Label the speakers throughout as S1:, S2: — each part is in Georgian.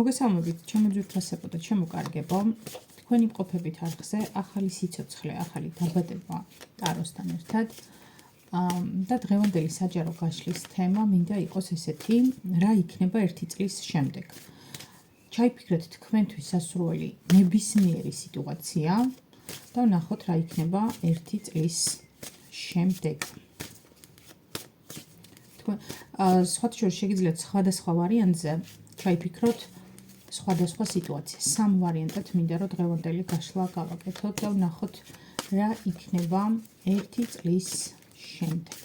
S1: მოგესალმებით, ჩემო ძვირფასებო და ჩემო კარგებო. თქვენი მყოფებით არხზე ახალი სიცოცხლე, ახალი დაბადება ტაროსთან ერთად. და დღევანდელი საჯარო გაშლის თემა მინდა იყოს ესეთი, რა იქნება 1 წლის შემდეგ. ჩაიფიქრეთ თქვენთვის სასურველი ნებისმიერი სიტუაცია და ვნახოთ რა იქნება 1 წლის შემდეგ. სხვათა შორის შეგიძლიათ სხვადასხვა ვარიანტზე ჩაიფიქროთ სხვადასხვა სიტუაცია. 3 ვარიანტად მინდა რომ დღევანდელი გაშლა გავაკეთოთ და ვნახოთ რა იქნება 1 წლის შემდეგ.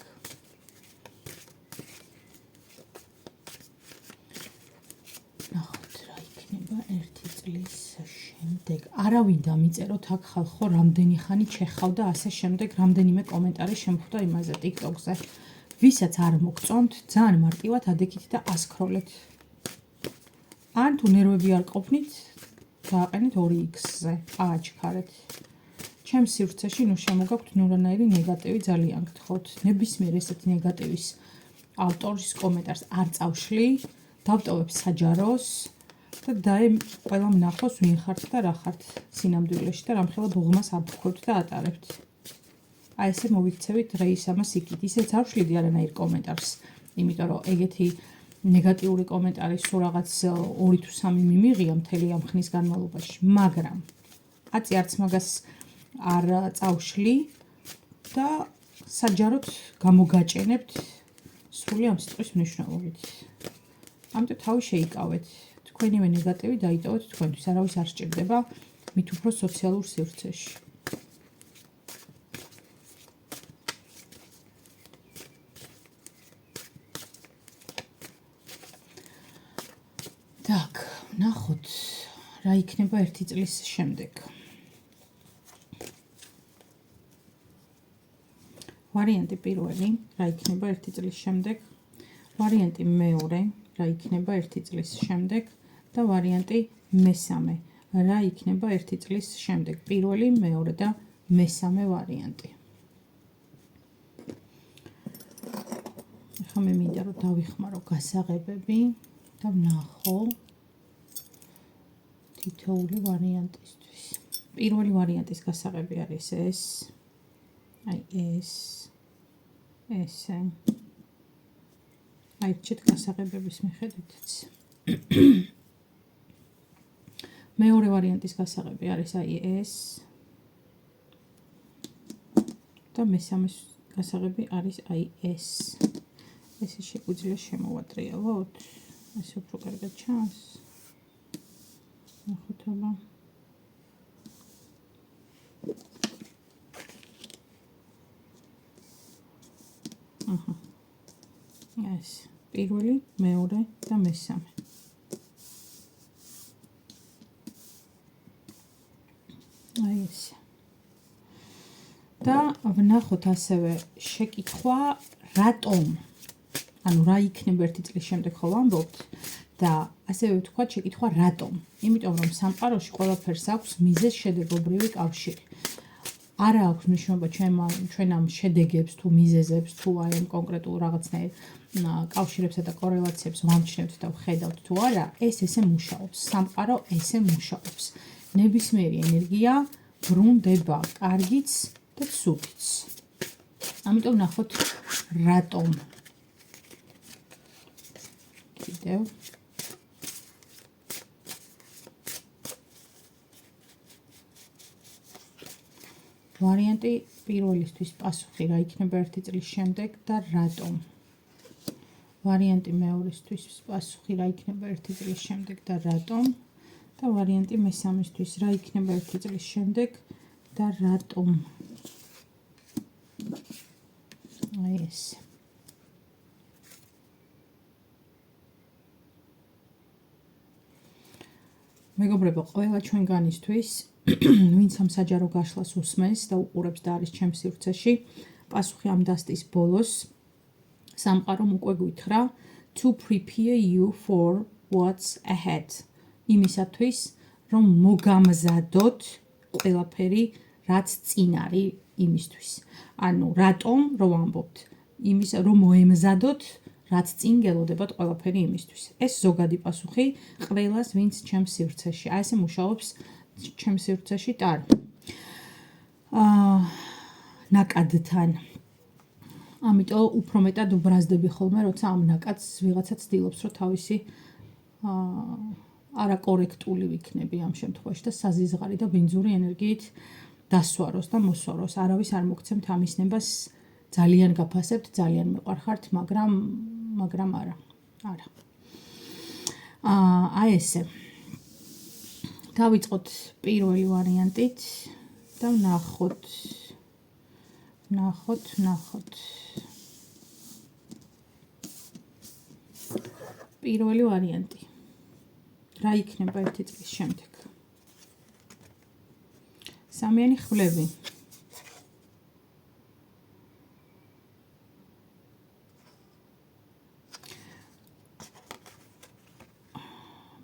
S1: ნახოთ რა იქნება 1 წლის შემდეგ. არავინ დამიწეროთ აქ ხალხო რამდენი ხანი ჩეხავ და ასე შემდეგ რამდენიმე კომენტარი შემხვდა იმაზე TikTok-ზე. ვისაც არ მოგწონთ, ძალიან მარტივად ადექით და ასკროლეთ. ან თუ ნერვები არ ყოფნით, გააყენეთ 2x-ზე, ააჩქარეთ. ჩემს სივრცეში ნუ შემოგაქვთ ნურანაირი ნეგატივი ძალიან გთხოვთ. ნებისმიერ ესეთი ნეგატივის ავტორის კომენტარს არ წავშლი, დავტოვებ საჯაროს და დაე ყველა ვნახოს ვინ ხართ და რა ხართ სინამდვილეში და რამხელა ბუღმას აფრქვევთ და ატარებთ. აი ესე მოვიქცევით რეისამას იქით. ისეც არ ვშლიდი არანაირ კომენტარს, იმიტომ რომ ეგეთი ნეგატიური კომენტარი სულ რაღაც 2 თუ 3 მიმიღია მთელი ამ ხნის განმავლობაში, მაგრამ აწი არც მაგას არ წავშლი და საჯაროდ გამოგაჭენებთ სრული ამ სიტყვის მნიშვნელობით. ამიტომ თავი შეიკავეთ, თქვენივე ნეგატივი დაიტოვეთ თქვენთვის, არავის არ სჭირდება მით უფრო სოციალურ სივრცეში. Так, ნახოთ რა იქნება 1 წლის შემდეგ. ვარიანტი პირველი, რა იქნება 1 წლის შემდეგ. ვარიანტი მეორე, რა იქნება 1 წლის შემდეგ და ვარიანტი მესამე, რა იქნება 1 წლის შემდეგ. პირველი, მეორე და მესამე ვარიანტი. ახლა მე მინდა რომ დავიხმარო გასაღებები და ვნახო თითოეული ვარიანტისთვის. პირველი ვარიანტის გასაღები არის ეს. აი ეს. ესე. აი ჩეთ გასაღებების მიხედვითაც. მეორე ვარიანტის გასაღები არის აი ეს. და მესამე გასაღები არის აი ეს. ესე შეგვიძლია შემოვატრიალოთ. ეს უფრო კარგად ჩანს. ნახოთ აბა. აჰა. ეს პირველი, მეორე და მესამე. აი ეს. და ვნახოთ ასევე შეკითხვა რატომ? ანუ რა იქნება 1 წლის შემდეგ ხო ვამბობთ და ასევე ვთქვათ შეკითხვა რატომ? იმიტომ რომ სამყაროში ყველაფერს აქვს მიზეზ-შედეგობრივი კავშირი. არა აქვს მნიშვნელობა ჩვენ ამ შედეგებს თუ მიზეზებს თუ აი ამ კონკრეტულ რაღაცნაირ კავშირებსა და კორელაციებს ვამჩნევთ და ვხედავთ თუ არა, ეს ესე მუშაობს. სამყარო ესე მუშაობს. ნებისმიერი ენერგია ბრუნდება კარგიც და ცუდიც. ამიტომ ნახოთ რატომ. კიდევ ვარიანტი პირველისთვის პასუხი რა იქნება 1 წლის შემდეგ და რატომ. ვარიანტი მეორისთვის პასუხი რა იქნება 1 წლის შემდეგ და რატომ. და ვარიანტი მესამისთვის რა იქნება 1 წლის შემდეგ და რატომ. აი ეს. მეგობრებო, ყველა ჩვენგანისთვის ვინც ამ საჯარო გაშლას უსმენს და უყურებს და არის ჩემს სივრცეში, პასუხი ამ დასტის ბოლოს სამყარომ უკვე გითხრა to prepare you for what's ahead. იმისათვის, რომ მოგამზადოთ ყველაფერი, რაც წინ არის იმისთვის. ანუ რატომ რომ ვამბობთ? იმის რომ მოემზადოთ რაც წინ გელოდებათ ყველაფერი იმისთვის. ეს ზოგადი პასუხი ყველას, ვინც ჩემს სივრცეში. აი ესე მუშაობს ჩემს სივრცეში ტარო. ნაკადთან. ამიტომ უფრო მეტად უბრაზდები ხოლმე, როცა ამ ნაკადს ვიღაცა ცდილობს, რომ თავისი არაკორექტული ვიქნები ამ შემთხვევაში და საზიზღარი და ბინძური ენერგიით დასვაროს და მოსვაროს. არავის არ მოგცემთ ამის ნებას, ძალიან გაფასებთ, ძალიან მეყვარხართ, მაგრამ არა. აი ესე. დავიწყოთ პირველი ვარიანტით და ვნახოთ. პირველი ვარიანტი. რა იქნება ერთი წლის შემდეგ? სამიანი ხვლები.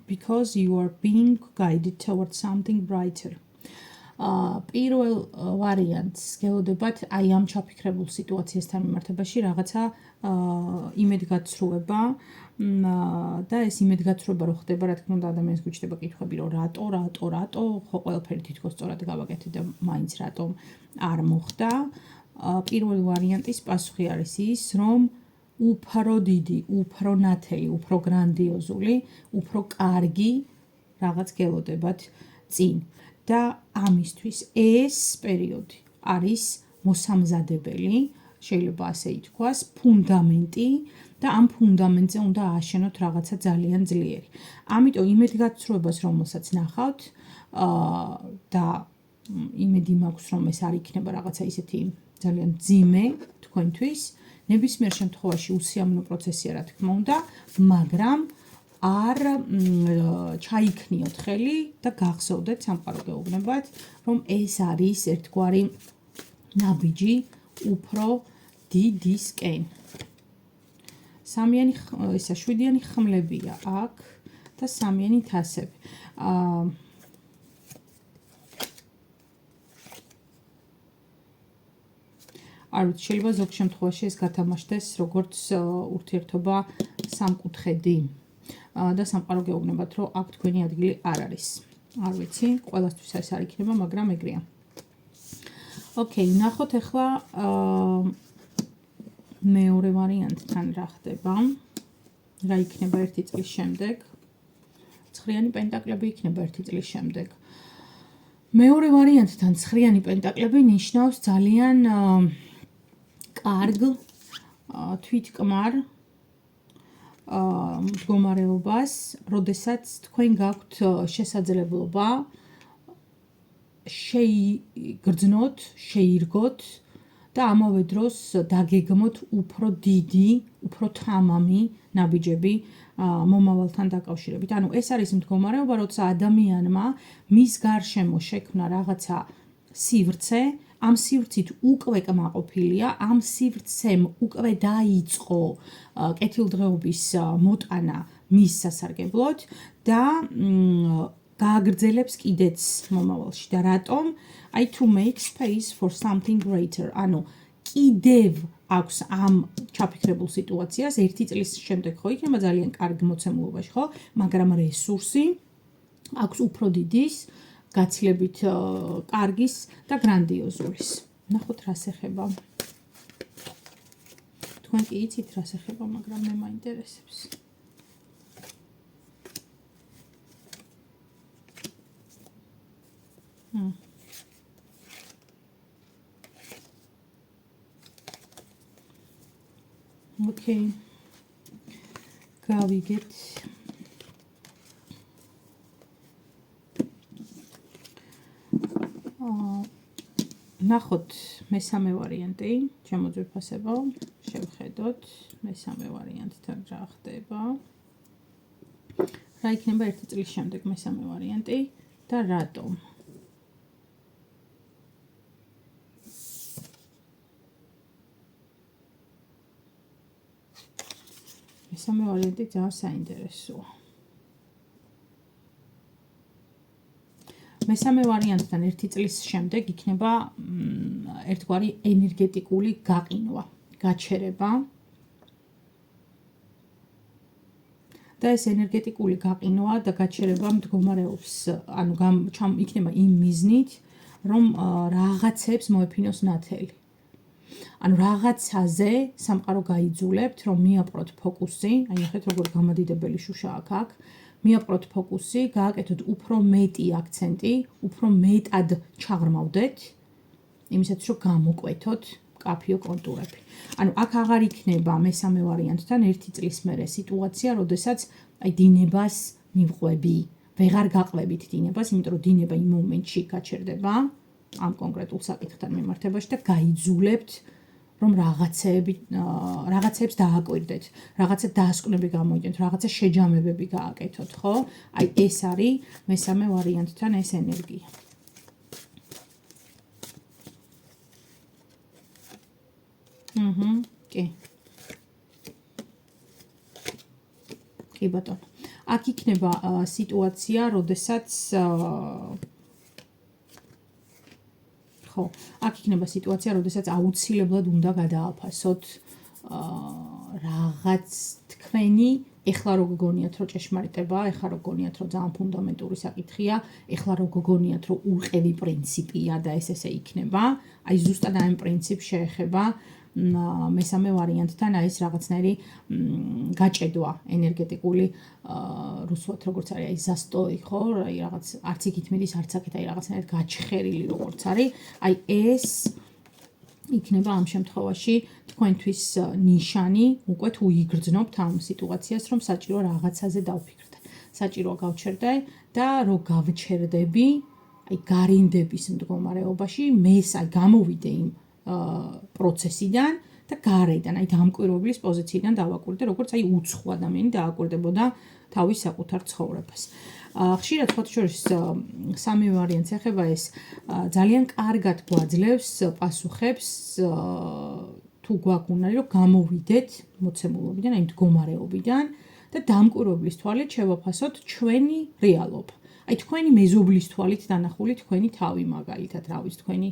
S1: Because you are being guided towards something brighter. პირველ ვარიანტს გელოდებათ აი ამ ჩაფიქრებულ სიტუაციასთან მიმართებაში რაღაცა იმედგაცრუება და ეს იმედგაცრუება რო ხდება, რა თქმა უნდა, ადამიანს გვიჩნდება კითხვები, რომ რატო, ხო ყველაფერი თითქოს სწორად გავაკეთე და მაინც რატომ არ მოხდა. პირველი ვარიანტის პასუხი არის ის, რომ უფრო დიდი, უფრო ნათელი, უფრო გრანდიოზული, უფრო კარგი რაღაც გელოდებათ წინ. და ამისთვის ეს პერიოდი არის მოსამზადებელი, შეიძლება ასე ითქვას, ფუნდამენტი და ამ ფუნდამენტზე უნდა ააშენოთ რაღაცა ძალიან ძლიერი. ამიტომ იმედგაცრუებას რომელსაც ნახავთ და იმედი მაქვს, რომ ეს არ იქნება რაღაცა ისეთი ძალიან ძიმე თქვენთვის, ნებისმიერ შემთხვევაში უსიამოვნო პროცესია, რა თქმა უნდა, მაგრამ არ ჩაიქნიოთ ხელი და გახსოვდეთ სამყარო გეუბნებათ, რომ ეს არის ერთგვარი ნაბიჯი უფრო დიდისკენ. სამიანი ისა 7-იანი ხმლებია აქ და სამიანი თასები. არ ვიცი, შეიძლება ზოგ შემთხვევაში ეს გათამაშდეს როგორც ურთიერთობა სამკუთხედი. და სამყარო გეუბნებათ, რომ აქ თქვენი ადგილი არ არის. არ ვიცი, ყველასთვის ეს არ იქნება, მაგრამ ეგრეა. ოკეი, ნახოთ ახლა მეორე ვარიანტთან რა ხდება. რა იქნება ერთი წლის შემდეგ? ცხრიანი პენტაკლები იქნება ერთი წლის შემდეგ. მეორე ვარიანტთან ცხრიანი პენტაკლები ნიშნავს ძალიან კარგ თვითკმარ მდგომარეობას, როდესაც თქვენ გაქვთ შესაძლებლობა შეიგრძნოთ, შეირგოთ და ამავე დროს დაგეგმოთ უფრო დიდი, უფრო თამამი ნაბიჯები მომავალთან დაკავშირებით. ანუ ეს არის მდგომარეობა, როცა ადამიანმა მის გარშემო შექმნა რაღაცა სივრცე, ამ სივრცით უკვე კმაყოფილია, ამ სივრცემ უკვე დაიწყო კეთილდღეობის მოტანა მის სასარგებლოდ და გააგრძელებს კიდეც მომავალში. და რატომ? To make space for something greater. ანუ კიდევ აქვს ამ ჩაფიქრებულ სიტუაციას ერთი წლის შემდეგ ხო იქნება ძალიან კარგ მოცემულობაში, ხო? მაგრამ რესურსი აქვს უფრო დიდის, გაცილებით კარგის და გრანდიოზულის. ნახოთ რას ეხება. თქვენ კი იცით რას ეხება, მაგრამ მე მაინტერესებს. ოკეი. გავიგეთ. ნახოთ მესამე ვარიანტი, შემოძვირფასებო, შევხედოთ მესამე ვარიანტთან რა ხდება. რა იქნება ერთი წლის შემდეგ მესამე ვარიანტი და რატომ? მესამე ვარიანტი ძალიან საინტერესოა. მესამე ვარიანტთან ერთი წლის შემდეგ იქნება ერთგვარი ენერგეტიკული გაყინვა, გაჩერება. და ეს ენერგეტიკული გაყინვა და გაჩერება მდგომარეობს, იქნება იმ მიზნით, რომ რაღაცებს მოეფინოს ნათელი. ანუ რაღაცაზე სამყარო გაიძულებთ, რომ მიაპყროთ ფოკუსი, აი ნახეთ როგორ გამადიდებელი შუშა აქ, მიაპყროთ ფოკუსი, გააკეთოთ უფრო მეტი აქცენტი, უფრო მეტად ჩაღრმავდეთ, იმისათვის რომ გამოკვეთოთ კაფიო კონტურები. ანუ აქ აღარ იქნება მესამე ვარიანტთან 1 წლის მერე სიტუაცია, როდესაც აი დინებას მივყვები, ვეღარ გაყვებით დინებას, იმიტომ რომ დინება იმ მომენტში გაჩერდება ამ კონკრეტულ საკითხთან მიმართებაში და გაიძულებთ რომ რაღაცებს დააკვირდეთ, რაღაცა დაასკვნები გამოიდეთ, რაღაცა შეჯამებები გააკეთოთ, ხო? აი ეს არის მესამე ვარიანტთან ეს ენერგია. კი. კი ბატონო. აქ იქნება სიტუაცია, როდესაც ხო, აქ იქნება სიტუაცია, როდესაც აუცილებლად უნდა გადააფასოთ რაღაც თქვენი, ეხლა რო გგონიათ, რომ ჭეშმარიტებაა, ეხლა რო გგონიათ, რომ ძალიან ფუნდამენტური საკითხია, ეხლა რო გგონიათ, რომ ურყევი პრინციპია და ესე იქნება, აი ზუსტად ამ პრინციპს შეეხება მესამე ვარიანტთან აი ეს რაღაცნაირი გაჭედვა ენერგეტიკული რუსულად როგორც არის აი ზასტოი ხო აი რაღაც არც იქით მიდის არც აქეთ აი რაღაცნაირად გაჩხერილი როგორც არის აი ეს იქნება ამ შემთხვევაში თქვენთვის ნიშანი უკვე თუ იგრძნობთ ამ სიტუაციას რომ საჭირო რაღაცაზე დავფიქრდე საჭიროა გავჩერდე და რო გავჩერდები აი გარინდების მდგომარეობაში მეს აი გამოვიდე იმ პროცესიდან და გარედან, აი დამკვირვებლის პოზიციიდან დავაკვირდე, როგორც აი უცხო ადამიანი დააკვირდებოდა თავის საკუთარ ცხოვრებას. ხშირად ხოთ შორის სამი ვარიანტს ეხება ეს ძალიან კარგად გვაძლევს პასუხებს თუ გვაქვს უნარი რომ გამოვიდეთ მოცემულობიდან, აი მდგომარეობიდან და დამკვირვებლის თვალით შევაფასოთ ჩვენი რეალობა. აი თქვენი მეზობლის თვალით დანახული თქვენი თავი მაგალითად რავის თქვენი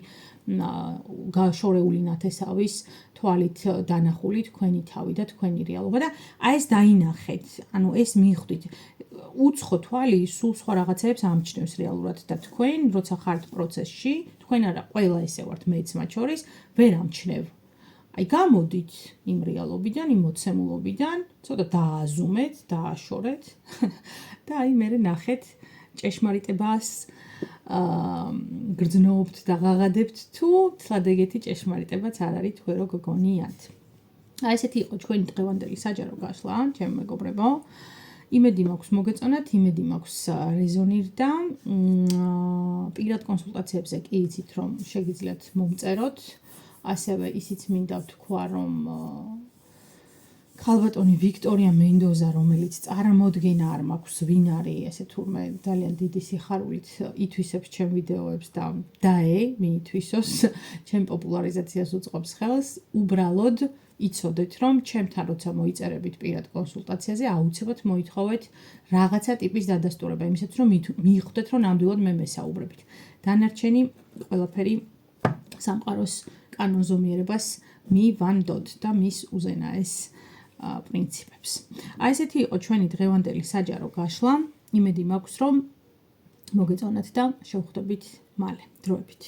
S1: გაშორეული ნათესავის თვალით დანახული თქვენი თავი და თქვენი რეალობა და აი ეს დაინახეთ ანუ ეს მიხვდით უცხო თვალი სულ სხვა რაღაცებს ამჩნევს რეალურად და თქვენ როცა ხართ პროცესში თქვენ არა ყველა ესე ვართ მეც მათ შორის ვერ ამჩნევ აი გამოდით იმ რეალობიდან იმ მოცემულობიდან ცოტა დააზუმეთ დააშორეთ და აი მე ნახეთ ჭეშმარიტებას გრძნობთ და ღაღადებთ თუ თლად ეგეთი ჭეშმარიტებაც არ არის თქვენ რო გგონიათ. აი ესეთი იყო ჩვენი დღევანდელი საჯარო გასვლა, ჩემო მეგობრებო. იმედი მაქვს მოგეწონათ, იმედი მაქვს რეზონირდა. პირად კონსულტაციებზე კი იცით რომ შეგიძლიათ მომწეროთ. ასევე ისიც მინდა ვთქვა რომ ქალბატონი ვიქტორია მენდოზა, რომელიც წარმოდგენა არ მაქვს ვინ არის, ესე თურმე ძალიან დიდი სიხარულით ითვისებს ჩემ ვიდეოებს და მიითვისოს, ჩემ პოპულარიზაციას უწყობს ხელს, უბრალოდ იცოდეთ, რომ ჩემთან როცა მოიწერებით პირად კონსულტაციაზე, აუცილებლად მოითხოვეთ რაღაცა ტიპის დადასტურება, იმისათვის რომ მიხვდეთ, რომ ნამდვილად მე მესაუბრებით. დანარჩენი ყველაფერი სამყაროს კანონზომიერებას მივანდოთ და მის უზენაეს პრინციპებს. აი ესეთი იყო ჩვენი დღევანდელი საჯარო გაშლა. იმედი მაქვს რომ მოგეწონათ და შევხვდებით მალე დროებით.